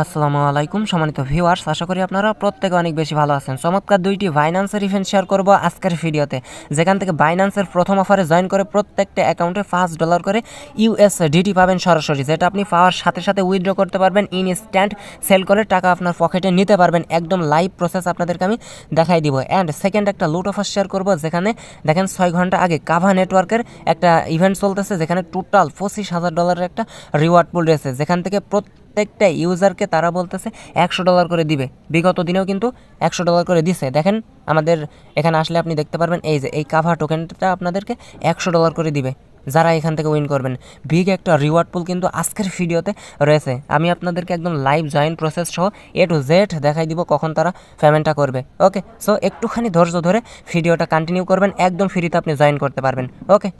আসসালামু আলাইকুম সম্মানিত ভিউয়ার্স, আশা করি আপনারা প্রত্যেকে অনেক বেশি ভালো আছেন। চমৎকার দুইটি বাইন্যান্সের ইভেন্ট শেয়ার করব আজকের ভিডিওতে, যেখান থেকে বাইন্যান্সের প্রথম অফারে জয়েন করে প্রত্যেকটা অ্যাকাউন্টে $5 করে ইউএসডিটি পাবেন সরাসরি, যেটা আপনি পাওয়ার সাথে সাথে উইথড্র করতে পারবেন, ইনস্ট্যান্ট সেল করে টাকা আপনার পকেটে নিতে পারবেন। একদম লাইভ প্রসেস আপনাদেরকে আমি দেখাই দিব। অ্যান্ড সেকেন্ড একটা লুট অফার শেয়ার করব, যেখানে দেখেন 6 ঘন্টা আগে কাভা নেটওয়ার্কের একটা ইভেন্ট চলতেছে, যেখানে টোটাল $25,000 একটা রিওয়ার্ড পুল রয়েছে, যেখান থেকে প্রত্যেকটা ইউজারকে তারা বলতেছে $100 করে দিবে। বিগত দিনেও কিন্তু $100 করে দিছে। দেখেন আমাদের এখানে আসলে আপনি দেখতে পারবেন, এই যে এই কাভা টোকেনটা আপনাদেরকে $100 করে দিবে যারা এখান থেকে উইন করবেন। বিগ একটা রিওয়ার্ড পুল কিন্তু আজকের ভিডিওতে রয়েছে। আমি আপনাদেরকে একদম লাইভ জয়েন প্রসেস সহ A to Z দেখাই দিব কখন তারা পেমেন্টটা করবে। ওকে, সো একটুখানি ধৈর্য ধরে ভিডিওটা কন্টিনিউ করবেন, একদম ফ্রিতে আপনি জয়েন করতে পারবেন। ওকে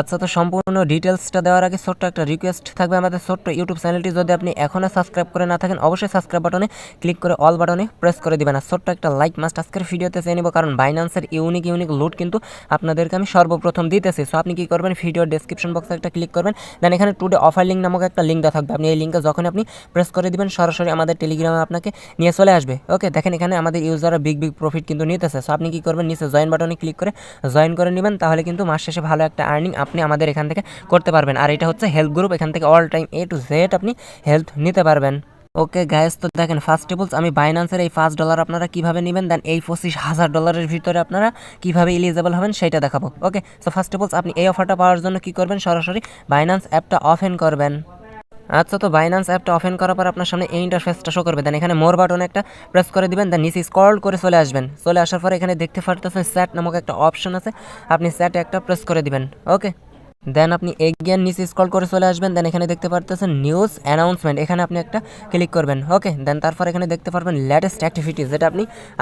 আচ্ছা, তো সম্পূর্ণ ডিটেলসটা দেওয়ার আগে ছোট্ট একটা রিকোয়েস্ট থাকবে, আমাদের ছোট্ট ইউটিউব চ্যানেলটি যদি আপনি এখনও সাবস্ক্রাইব করে না থাকেন, অবশ্যই সাবস্ক্রাইব বাটনে ক্লিক করে অল বাটনে প্রেস করে দিবেন। আর ছোট্ট একটা লাইক মাস্ট আজকের ভিডিওতে চেয়ে নিব, কারণ বাইন্যান্সের ইউনিক লুট কিন্তু আপনাদেরকে আমি সর্বপ্রথম দিতেছি। সো আপনি কী করবেন, ভিডিওর ডেসক্রিপশন বক্সে একটা ক্লিক করবেন, দেন এখানে টুডে অফার লিঙ্ক নামক একটা লিঙ্ক দেওয়া থাকবে। আপনি এই লিঙ্কে যখন আপনি প্রেস করে দিবেন, সরাসরি আমাদের টেলিগ্রামে আপনাকে নিয়ে চলে আসবে। ওকে, দেখেন এখানে আমাদের ইউজাররা বিগ প্রফিট কিন্তু নিতেছে। সো আপনি কী করবেন, নিচে জয়েন বাটনে ক্লিক করে জয়েন করে নেবেন, তাহলে কিন্তু মাস শেষে ভালো একটা আর্নিং আপনি আমাদের এখান থেকে করতে পারবেন। আর এটা হচ্ছে হেল্প গ্রুপ, এখান থেকে all time A to Z আপনি হেল্প নিতে পারবেন। ওকে গাইস, তো দেখেন ফার্স্ট অফ অল আমি বাইন্যান্সের এই $5 আপনারা কিভাবে নেবেন, দেন এই $25,000 ভিতরে আপনারা কিভাবে এলিজিবল হবেন সেটা দেখাবো। ওকে, সো ফার্স্ট অফ অল আপনি এই অফারটা পাওয়ার জন্য কি করবেন, সরাসরি বাইন্যান্স অ্যাপটা ওপেন করবেন। আচ্ছা, তো বাইন্যান্স অ্যাপটা ওপেন করার পর আপনার সামনে এই ইন্টারফেসটা শো করবে, দেন এখানে মোর বাটনে একটা প্রেস করে দিবেন, দেন নিচে স্ক্রল করে চলে আসবেন। চলে আসার পরে এখানে দেখতে পারতেছেন চ্যাট নামক একটা অপশন আছে, আপনি চ্যাটে একটা প্রেস করে দিবেন। ওকে, দেন আপনি এগিয়ে নিচে স্ক্রল করে চলে আসবেন, দেন এখানে দেখতে পারতেছেন নিউজ অ্যানাউন্সমেন্ট, এখানে আপনি একটা ক্লিক করবেন। ওকে, দেন তারপর এখানে দেখতে পারবেন লেটেস্ট অ্যাক্টিভিটিস, যেটা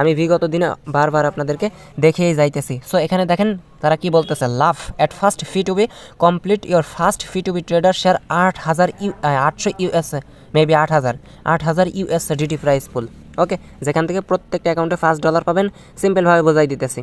আমি বিগত দিনে বারবার আপনাদেরকে দেখিয়েই যাইতেছি। সো এখানে দেখেন তারা কি বলতেছে, love at first fee to be complete your first fee to be trader share 8,800 USA, maybe 8,000 USDT price pool. Okay, যেখান থেকে প্রত্যেকটা অ্যাকাউন্টে $5 পাবেন, সিম্পলভাবে বোঝাই দিতেছি।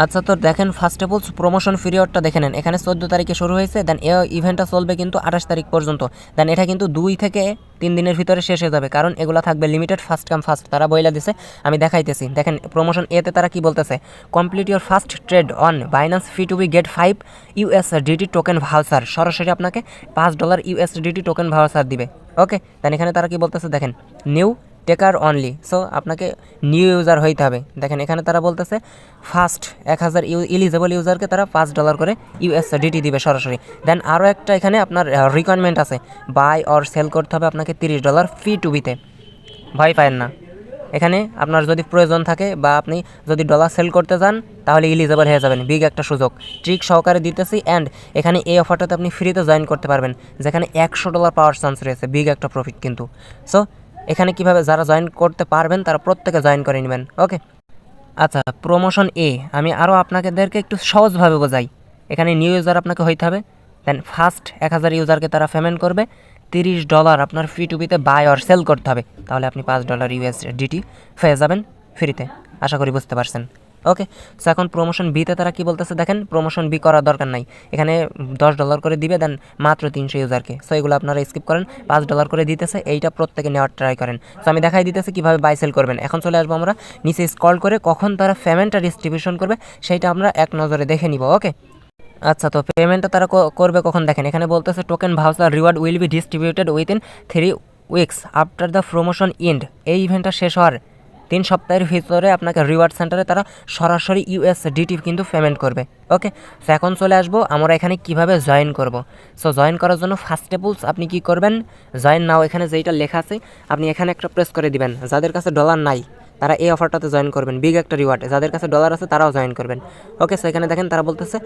আচ্ছা, তো দেখেন ফার্স্ট অফ অল প্রমোশন পিরিয়ডটা দেখে নেন, এখানে 14 তারিখে শুরু হয়েছে, দেন এই ইভেন্টটা চলবে কিন্তু 28 তারিখ পর্যন্ত। দেন এটা কিন্তু 2 থেকে 3 দিনের ভিতরে শেষ হয়ে যাবে, কারণ এগুলো থাকবে লিমিটেড, ফার্স্ট কাম ফার্স্ট, তারা বইলা দিছে, আমি দেখাইতেছি। দেখেন প্রমোশন এতে তারা কি বলতেছে, complete your first trade on Binance fee to be get 5 USDT token voucher, সরাসরি আপনাকে $5 ইউএসডিটি টোকেন ভাউচার দিবে। ওকে, দেন এখানে তারা কি বলতেছে দেখেন, নিউ টেকার অনলি, সো আপনাকে নিউ ইউজার হইতে হবে। দেখেন এখানে তারা বলতেছে ফার্স্ট 1000 এলিজেবল ইউজারকে তারা $5 করে ইউএসডিটি দিবে সরাসরি। দেন আরও একটা এখানে আপনার রিকোয়ারমেন্ট আছে, বাই অর সেল করতে হবে আপনাকে $30 ফি টু বিতে। ভয় পায়েন না, এখানে আপনার যদি প্রয়োজন থাকে বা আপনি যদি ডলার সেল করতে চান, তাহলে এলিজেবল হয়ে যাবেন। বিগ একটা সুযোগ ট্রিক সহকারে দিতেছি। অ্যান্ড এখানে এই অফারটাতে আপনি ফ্রিতে জয়েন করতে পারবেন, যেখানে $100 পাওয়ার চান্স রয়েছে, বিগ একটা প্রফিট কিন্তু। সো এখানে কিভাবে যারা জয়েন করতে পারবেন তারা প্রত্যেকে জয়েন করে নেবেন। ওকে, আচ্ছা, প্রমোশন আমি আরও আপনাদেরকে একটু সহজভাবে বোঝাই। এখানে নিউ ইউজার আপনাকে হইতে হবে, দেন ফার্স্ট 1000 ইউজারকে তারা পেমেন্ট করবে $30 আপনার ফি টু বিতে বাই অর সেল করতে হবে, তাহলে আপনি $5 ইউএসডিটি পেয়ে যাবেন ফ্রিতে। আশা করি বুঝতে পারছেন। ওকে, সো এখন প্রমোশন বিতে তারা কি বলতেছে দেখেন, প্রমোশন বি করার দরকার নাই, এখানে $10 করে দিবে, দেন মাত্র 300 ইউজারকে। সো এগুলো আপনারা স্কিপ করেন, $5 করে দিতেছে, এইটা প্রত্যেকে নেওয়ার ট্রাই করেন। সো আমি দেখাই দিতেছি কীভাবে বাই সেল করবেন। এখন চলে আসবো আমরা নিচে স্ক্রল করে, কখন তারা পেমেন্টটা ডিস্ট্রিবিউশন করবে সেইটা আমরা এক নজরে দেখে নিব। ওকে, আচ্ছা, তো পেমেন্টটা তারা করবে কখন দেখেন, এখানে বলতেছে token voucher reward will be distributed within 3 weeks after the promotion end, এই ইভেন্টটা শেষ হওয়ার 3 সপ্তাহের ভিতরে আপনাকে রিওয়ার্ড সেন্টারে তারা সরাসরি ইউএসডিটি কিন্তু পেমেন্ট করবে। ওকে, সো এখন চলে আসবো আমরা এখানে কিভাবে জয়েন করব। সো জয়েন করার জন্য ফার্স্ট অফ অল আপনি কি করবেন, জয়েন নাও এখানে যেইটা লেখা আছে আপনি এখানে একটা প্রেস করে দিবেন। যাদের কাছে ডলার নাই তারা এই অফারটাতে জয়েন করবেন, বিগ একটা রিওয়ার্ড। যাদের কাছে ডলার আছে তারাও জয়েন করবেন। ওকে, সো এখানে দেখেন তারা বলতেছে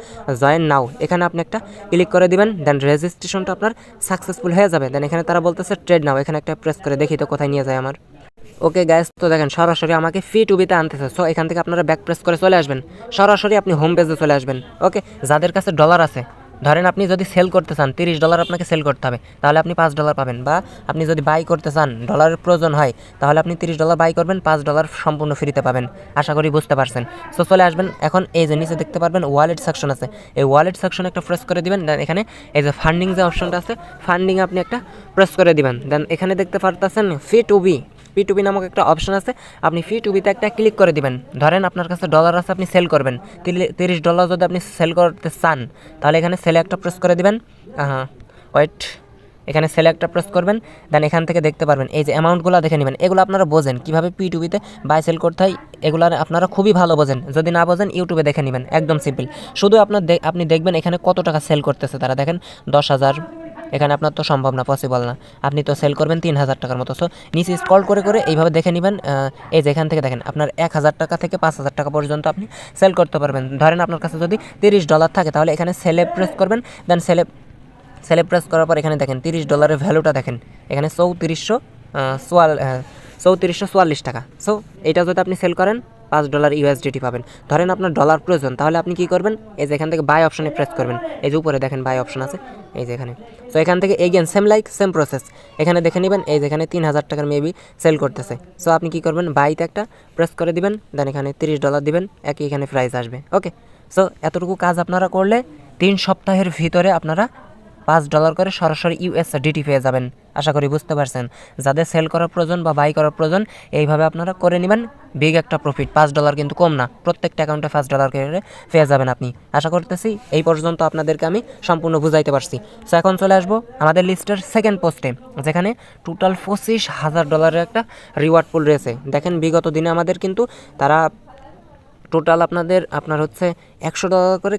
জয়েন নাও, এখানে আপনি একটা ক্লিক করে দিবেন, দেন রেজিস্ট্রেশনটা আপনার সাকসেসফুল হয়ে যাবে। দেন এখানে তারা বলতেছে ট্রেড নাও, এখানে একটা প্রেস করে দেখি তো কোথায় নিয়ে যায় আমার। ওকে গাইস, তো দেখেন সরাসরি আমাকে ফি টু বিতে আনতেছে। সো এখান থেকে আপনারা ব্যাক প্রেস করে চলে আসবেন, সরাসরি আপনি হোম পেজে চলে আসবেন। ওকে, যাদের কাছে ডলার আছে ধরেন আপনি যদি সেল করতে চান $30 আপনাকে সেল করতে হবে, তাহলে আপনি $5 পাবেন। বা আপনি যদি বাই করতে চান, ডলারের প্রয়োজন হয়, তাহলে আপনি $30 বাই করবেন, $5 সম্পূর্ণ ফ্রিতে পাবেন। আশা করি বুঝতে পারছেন। সো চলে আসবেন এখন, এই যে নিচে দেখতে পারবেন ওয়ালেট সেকশন আছে, এই ওয়ালেট সেকশনে একটা প্রেস করে দিবেন। দেন এখানে এই যে ফান্ডিং যে অপশনটা আছে, ফান্ডিং আপনি একটা প্রেস করে দিবেন। দেন এখানে দেখতে পারতেছেন P2B নামক একটা অপশন আছে, আপনি P2Bতে একটা ক্লিক করে দিবেন। ধরেন আপনার কাছে ডলার আছে, আপনি সেল করবেন $30 যদি আপনি সেল করতে চান, তাহলে এখানে সেলে একটা প্রেস করে দিবেন। ওয়েট, এখানে সেলে একটা প্রেস করবেন। দেন এখান থেকে দেখতে পারবেন এই যে অ্যামাউন্টগুলো দেখে নেবেন। এগুলো আপনারা বোঝেন কীভাবে P2Bতে বাই সেল করতে হয়, এগুলো আপনারা খুবই ভালো বোঝেন। যদি না বোঝেন ইউটিউবে দেখে নেবেন, একদম সিম্পল। শুধু আপনি দেখবেন এখানে কত টাকা সেল করতেছে তারা, দেখেন 10,000। এখানে আপনার তো সম্ভব না, পসিবল না, আপনি তো সেল করবেন 3,000 টাকার মতো। সো নিচে স্ক্রল করে করে এইভাবে দেখে নেবেন। এই যে এখান থেকে দেখেন আপনার 1,000 টাকা থেকে 5,000 টাকা পর্যন্ত আপনি সেল করতে পারবেন। ধরেন আপনার কাছে যদি $30 থাকে, তাহলে এখানে সেলে প্রেস করবেন। দেন সেলে প্রেস করার পর এখানে দেখেন $30 ভ্যালুটা দেখেন, এখানে 3444 টাকা। সো এটা যদি আপনি সেল করেন $5 USDT পাবেন। ধরেন আপনার ডলার প্রয়োজন, তাহলে আপনি কি করবেন, এই যে এখান থেকে বাই অপশনে প্রেস করবেন। এই যে উপরে দেখেন বাই অপশন আছে, এই যে এখানে। সো এখান থেকে এগেন সেম প্রসেস, এখানে দেখে নেবেন এই যে এখানে 3,000 টাকার মেবি সেল করতেছে। সো আপনি কি করবেন, বাইতে একটা প্রেস করে দিবেন। দেন এখানে $30 দিবেন, একই এখানে প্রাইস আসবে। ওকে, সো এতটুকু কাজ আপনারা করলে 3 সপ্তাহের ভিতরে আপনারা $5 করে সরাসরি USDT পেয়ে যাবেন। আশা করি বুঝতে পারছেন। যাদের সেল করার প্রয়োজন বা বাই করার প্রয়োজন, এইভাবে আপনারা করে নেবেন। বিগ একটা প্রফিট, $5 কিন্তু কম না, প্রত্যেকটা অ্যাকাউন্টে $5 করে পেয়ে যাবেন আপনি। আশা করতেছি এই পর্যন্ত আপনাদেরকে আমি সম্পূর্ণ বুঝাইতে পারছি। সো এখন চলে আসবো আমাদের লিস্টের সেকেন্ড পোস্টে, যেখানে টোটাল $25,000 একটা রিওয়ার্ড পুল রয়েছে। দেখেন বিগত দিনে আমাদের কিন্তু তারা টোটাল আপনার হচ্ছে $100 করে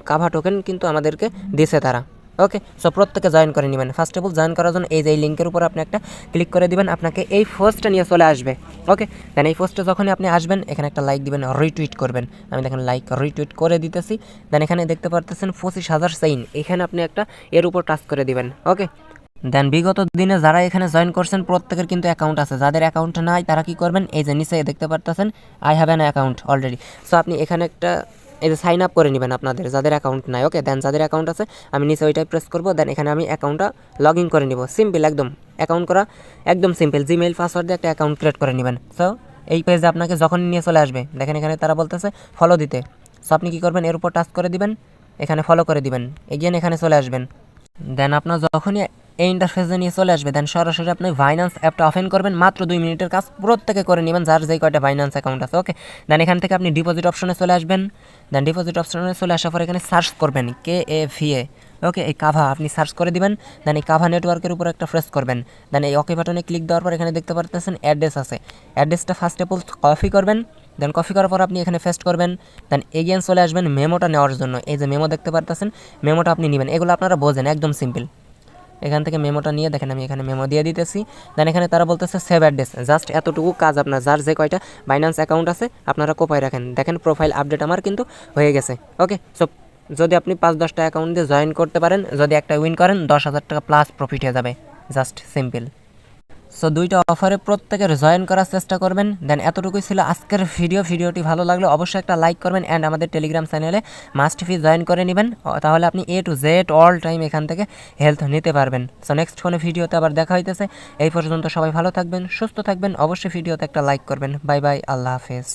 কাভা টোকেন কিন্তু আমাদেরকে দিয়েছে তারা। ওকে, সো প্রত্যেকে জয়েন করে নেবেন। ফার্স্ট অফ অল জয়েন করার জন্য এই যে এই লিঙ্কের উপর আপনি একটা ক্লিক করে দিবেন, আপনাকে এই পোস্টটা নিয়ে চলে আসবে। ওকে, দেন এই পোস্টে যখনই আপনি আসবেন, এখানে একটা লাইক দিবেন, রিটুইট করবেন। আমি দেখেন লাইক রিটুইট করে দিতেছি। দেন এখানে দেখতে পারতেছেন 25,000 সেইন, এখানে আপনি একটা এর উপর টাচ করে দিবেন। ওকে, দেন বিগত দিনে যারা এখানে জয়েন করছেন প্রত্যেকের কিন্তু অ্যাকাউন্ট আছে। যাদের অ্যাকাউন্ট নাই তারা কি করবেন, এই যে নিচে দেখতে পারতেছেন I have an account already. So আপনি এখানে একটা এই যে সাইন আপ করে নেবেন আপনাদের যাদের অ্যাকাউন্ট নাই। ওকে, দেন যাদের অ্যাকাউন্ট আছে আমি নিচে ওইটাই প্রেস করবো। দেন এখানে আমি অ্যাকাউন্টটা লগ ইন করে নিব। সিম্পল একদম, অ্যাকাউন্ট করা একদম সিম্পল। জিমেইল পাসওয়ার্ড দিয়ে একটা অ্যাকাউন্ট ক্রিয়েট করে নেবেন। সো এই পেজে আপনাকে যখন নিয়ে চলে আসবে, দেখেন এখানে তারা বলতেছে ফলো দিতে। সো আপনি কী করবেন, এর উপর টাচ করে দিবেন, এখানে ফলো করে দিবেন, এগেন এখানে চলে আসবেন। দেন আপনার যখনই এই ইন্টারফেসে নিয়ে চলে আসবে, দেন সরাসরি আপনি বাইন্যান্স অ্যাপটা ওপেন করবেন। মাত্র 2 মিনিটের কাজ, প্রত্যেকে করে নেবেন যার যেই কয়টা বাইন্যান্স অ্যাকাউন্ট আছে। ওকে, দেন এখান থেকে আপনি ডিপোজিট অপশনে চলে আসবেন। দেন ডিপোজিট অপশনে চলে আসার পর এখানে সার্চ করবেন KAVA। ওকে, এই কাভা আপনি সার্চ করে দিবেন। দেন এই কাভা নেটওয়ার্কের উপর একটা প্রেস করবেন। দেন এই ওকে বাটনে ক্লিক দেওয়ার পর এখানে দেখতে পারতেছেন অ্যাড্রেস আছে, অ্যাড্রেসটা ফার্স্ট অফ অল কপি করবেন। দেন কপি করার পর আপনি এখানে পেস্ট করবেন। দেন এগেইন চলে আসবেন মেমোটা নেওয়ার জন্য। এই যে মেমো দেখতে পারতেছেন, মেমোটা আপনি নেবেন। এগুলো আপনারা বোঝেন, একদম সিম্পল। এখান থেকে মেমোটা নিয়ে দেখেন আমি এখানে মেমো দিয়ে দিতেছি। দেন এখানে তারা বলতেছে সেভ অ্যাড্রেস। জাস্ট এতটুকু কাজ, আপনার যার যে কয়টা বাইন্যান্স অ্যাকাউন্ট আছে আপনারা কোপায় রাখেন। দেখেন প্রোফাইল আপডেট আমার কিন্তু হয়ে গেছে। ওকে, সো যদি আপনি 5-10টা অ্যাকাউন্ট দিয়ে জয়েন করতে পারেন, যদি একটা উইন করেন 10,000 টাকা প্লাস প্রফিট হয়ে যাবে। Just simple. সো দুইটা অফারে প্রত্যেকের জয়েন করার চেষ্টা করবেন। দেন এতটুকুই ছিল আজকের ভিডিওটি ভালো লাগলে অবশ্যই একটা লাইক করবেন অ্যান্ড আমাদের টেলিগ্রাম চ্যানেলে মাস্ট ফি জয়েন করে নেবেন, তাহলে আপনি A to Z all time এখান থেকে হেল্প নিতে পারবেন। সো নেক্সট কোনো ভিডিওতে আবার দেখা হইতেছে। এই পর্যন্ত সবাই ভালো থাকবেন, সুস্থ থাকবেন, অবশ্যই ভিডিওতে একটা লাইক করবেন। বাই বাই, আল্লাহ হাফেজ।